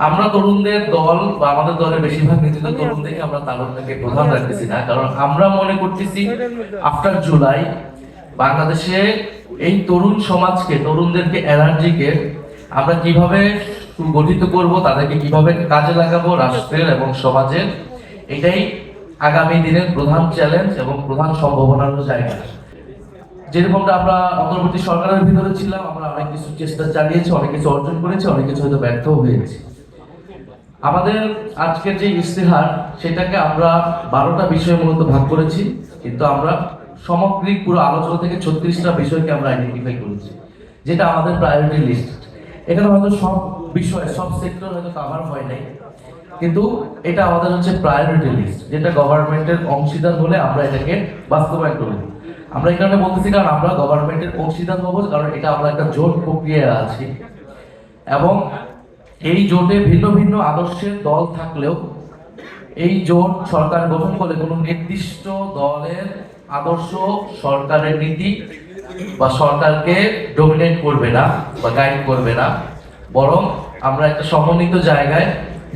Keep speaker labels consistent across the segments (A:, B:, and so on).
A: আমরা তরুণদের দল বা আমাদের দলের বেশিরভাগ নেতৃত্ব তরুণদেরকে আমরা তারুণ্যকে প্রধান রাখতেছি না, কারণ আমরা মনে করতেছি আফটার জুলাই বাংলাদেশে এই তরুণ সমাজকে, তরুণদেরকে, এনার্জিকে আমরা কিভাবে সুগঠিত করব, তাদেরকে কিভাবে কাজে লাগাবো রাষ্ট্রের এবং সমাজের, এটাই আগামী দিনের প্রধান চ্যালেঞ্জ এবং প্রধান সম্ভাবনার জায়গা। যেরকমটা আমরা অন্তর্বর্তী সরকারের ভিতরে ছিলাম, আমরা অনেক কিছু চেষ্টা চালিয়েছি, অনেক কিছু অর্জন করেছি, অনেক কিছু হয়তো ব্যর্থ হয়েছি। আমাদের আজকের যে ইশতেহার, সেটাকে আমরা 12টা বিষয় মূলত ভাগ করেছি, কিন্তু আমরা সামগ্রিক পুরো আলোচনা থেকে 36টা বিষয়কে আমরা আইডেন্টিফাই করেছি, যেটা আমাদের প্রায়োরিটি লিস্ট। এখানে হয়তো সব বিষয়, সব সেক্টর হয়তো কভার হয় নাই, কিন্তু এটা আমাদের হচ্ছে প্রায়োরিটি লিস্ট, যেটা গভর্নমেন্টের অংশীদার হলে আমরা এটাকে বাস্তবায়ন করব। আমরা এই কারণে বলতেছি, কারণ আমরা গভর্নমেন্টের অংশীদার হবো, কারণ এটা আমরা একটা জোট প্রক্রিয়া আছি, এবং এই জোটে ভিন্ন ভিন্ন আদর্শের দল থাকলেও এই জোট সরকার গঠন করলে কোনো নির্দিষ্ট দলের আদর্শ সরকারের নীতি বা সরকারকে ডমিনেট করবে না বা গাইড করবে না, বরং আমরা একটা সমন্বিত জায়গায়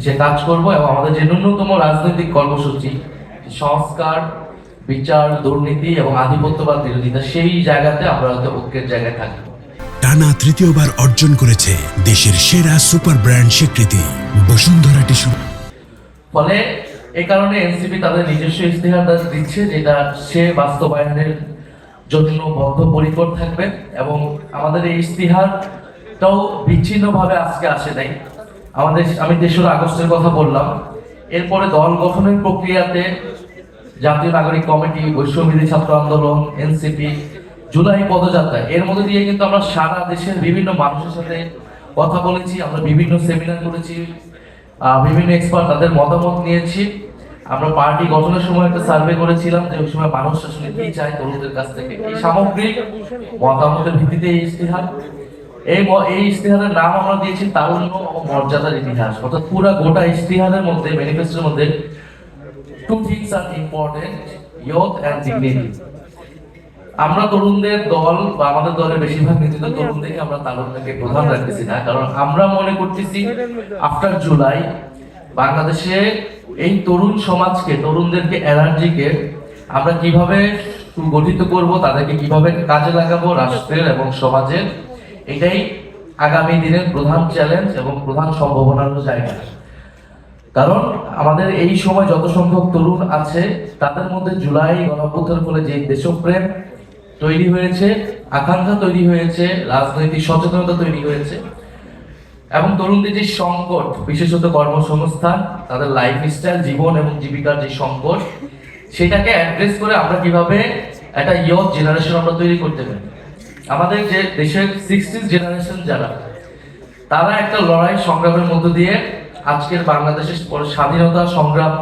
A: যে কাজ করব, এবং আমাদের যে ন্যূনতম রাজনৈতিক কর্মসূচি, সংস্কার, বিচার, দুর্নীতি এবং আধিপত্যবাদ বিরোধিতা, সেই জায়গাতে আমরা হয়তো ঐক্যের জায়গায় থাকবো।
B: টানা তৃতীয়বার অর্জন করেছে দেশের সেরা সুপার ব্র্যান্ড স্বীকৃতি বসুন্ধরা টিস্যু।
A: ফলে এই কারণে এনসিপি তাদের নিজস্ব ইশতেহার দিচ্ছে, যেটা সে বাস্তবায়নের জন্য বদ্ধপরিকর থাকবে, এবং আমাদের এই ইশতেহারটাও বিচ্ছিন্নভাবে আজকে আসে নাই। আমি 3রা আগস্টের কথা বললাম, এরপরে দল গঠনের প্রক্রিয়াতে জাতীয় নাগরিক কমিটি, বৈষম্যবিরোধী ছাত্র আন্দোলন, এনসিপি, জুলাই পদযাত্রা, এর মধ্যে দিয়ে কিন্তু আমরা সারা দেশের বিভিন্ন মানুষের সাথে কথা বলেছি, আমরা বিভিন্ন সেমিনার করেছি, বিভিন্ন এক্সপার্ট তাদের মতামত নিয়েছি। আমরা পার্টি গঠনের সময় একটা সার্ভে করেছিলাম যে ওই সময় মানুষ আসলে কি চায় তরুণদের কাছ থেকে। এই সামগ্রিক মতামতের ভিত্তিতে এই ইশতেহার, এই ইশতেহারের নাম আমরা দিয়েছি তারুণ্য ও মর্যাদার ইতিহাস। অর্থাৎ পুরো গোটা ইশতেহারের মধ্যে, ম্যানিফেস্টোর মধ্যে 2 things are important: youth and dignity। আমরা তরুণদের দল বা আমাদের দলের বেশিরভাগ নেতৃত্ব তরুণদেরকে আমরা তারুণ্যকে প্রধান রাখতেছি না, কারণ আমরা মনে করতেছি আফটার জুলাই বাংলাদেশে এই তরুণ সমাজকে, তরুণদেরকে, এনার্জিকে আমরা কিভাবে সুগঠিত করব, তাদেরকে কিভাবে কাজে লাগাবো রাষ্ট্রের এবং সমাজের, এটাই আগামী দিনের প্রধান চ্যালেঞ্জ এবং প্রধান সম্ভাবনার জায়গা। কারণ আমাদের এই সময় যত সংখ্যক তরুণ আছে, তাদের মধ্যে জুলাই গণঅভ্যুত্থানের ফলে যে দেশপ্রেম তৈরি হয়েছে, আকাঙ্ক্ষা তৈরি হয়েছে, রাজনৈতিক সচেতনতা তৈরি হয়েছে, এবং তরুণদের যে সংকট, বিশেষত কর্মসংস্থান, তাদের লাইফস্টাইল, জীবন এবং জীবিকার যে সংকট, সেটাকে অ্যাড্রেস করে আমরা কিভাবে একটা ইয়ং জেনারেশন আমরা তৈরি করতে পারি। আমাদের যে দেশের 60s জেনারেশন যারা, তারা একটা লড়াই সংগ্রামের মধ্য দিয়ে আজকের বাংলাদেশের স্বাধীনতা সংগ্রাম